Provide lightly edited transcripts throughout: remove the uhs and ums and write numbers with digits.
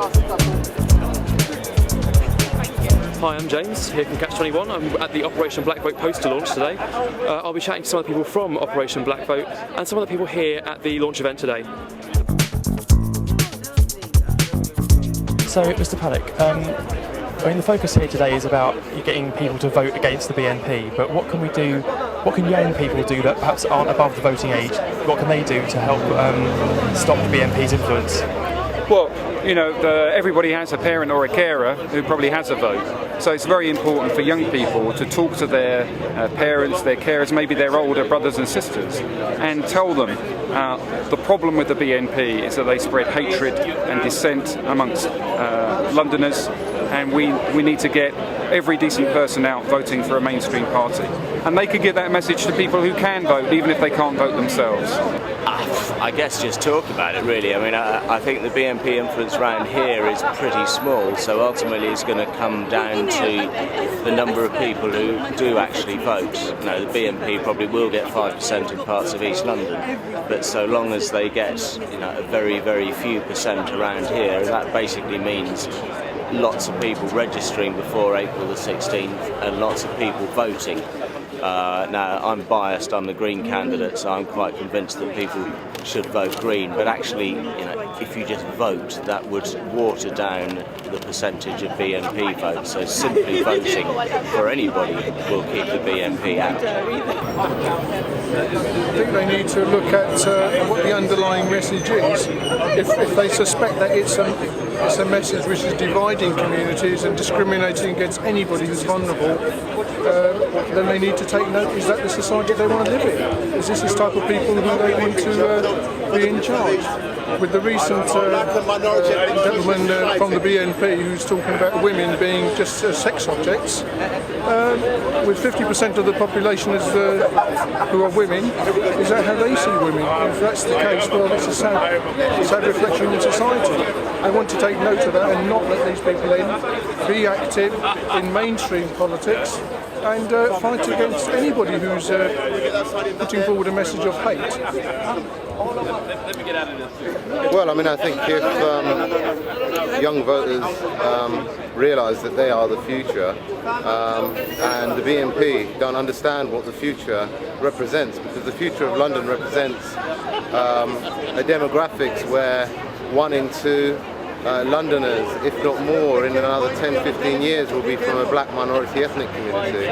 Hi, I'm James, here from Catch 21. I'm at the Operation Black Vote Poster Launch today. I'll be chatting to some of the people from Operation Black Vote and some of the people here at the launch event today. So, Mr. Paddock, the focus here today is about getting people to vote against the BNP, but what can we do, what can young people do that perhaps aren't above the voting age? What can they do to help stop the BNP's influence? Well, you know, everybody has a parent or a carer who probably has a vote. So it's very important for young people to talk to their parents, their carers, maybe their older brothers and sisters, and tell them the problem with the BNP is that they spread hatred and dissent amongst Londoners, and we need to get every decent person out voting for a mainstream party. And they could give that message to people who can vote, even if they can't vote themselves. I guess just talk about it, really. I mean, I think the BNP influence around here is pretty small, so ultimately it's going to come down to the number of people who do actually vote. You know, the BNP probably will get 5% in parts of East London, but so long as they get, you know, a very, very few percent around here, that basically means lots of people registering before April the 16th and lots of people voting. Now, I'm biased, I'm the Green candidate, so I'm quite convinced that people should vote Green, but actually, you know, if you just vote, that would water down the percentage of BNP votes, so simply voting for anybody will keep the BNP out. I think they need to look at what the underlying message is. If they suspect that it's a message which is dividing communities and discriminating against anybody who's vulnerable, then they need to take note. Is that the society they want to live in? Is this the type of people who they want to be in charge? With the recent gentleman from the BNP who's talking about women being just sex objects, with 50% of the population who are women, is that how they see women? If that's the case, well, it's a sad reflection in society. I want to take note of that and not let these people in, be active in mainstream politics and fight against anybody who's putting forward a message of hate. Well, I mean, I think if young voters realise that they are the future and the BNP don't understand what the future represents, because the future of London represents a demographics where 1 in 2 Londoners, if not more, in another 10-15 years will be from a black minority ethnic community.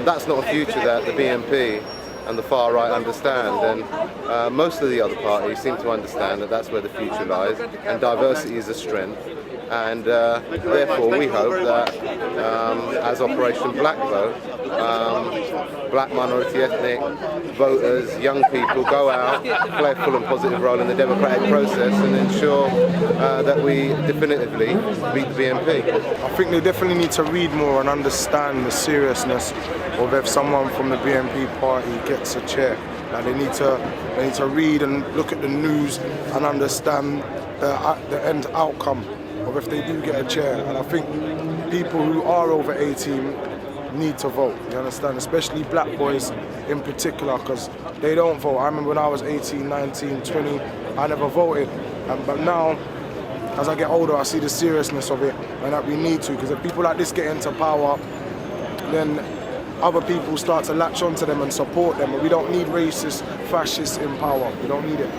That's not a future that the BNP and the far right understand, and most of the other parties seem to understand that that's where the future lies, and diversity is a strength. And therefore we hope that as Operation Black Vote, black minority ethnic voters, young people go out, play a full and positive role in the democratic process and ensure that we definitively beat the BNP. I think they definitely need to read more and understand the seriousness of if someone from the BNP party gets a chair. Like they need to read and look at the news and understand the end outcome of if they do get a chair. And I think people who are over 18 need to vote, you understand, especially black boys in particular, because they don't vote. I remember when I was 18, 19, 20, I never voted, but now as I get older I see the seriousness of it and that we need to, because if people like this get into power, then other people start to latch onto them and support them, and we don't need racist, fascists in power. We don't need it.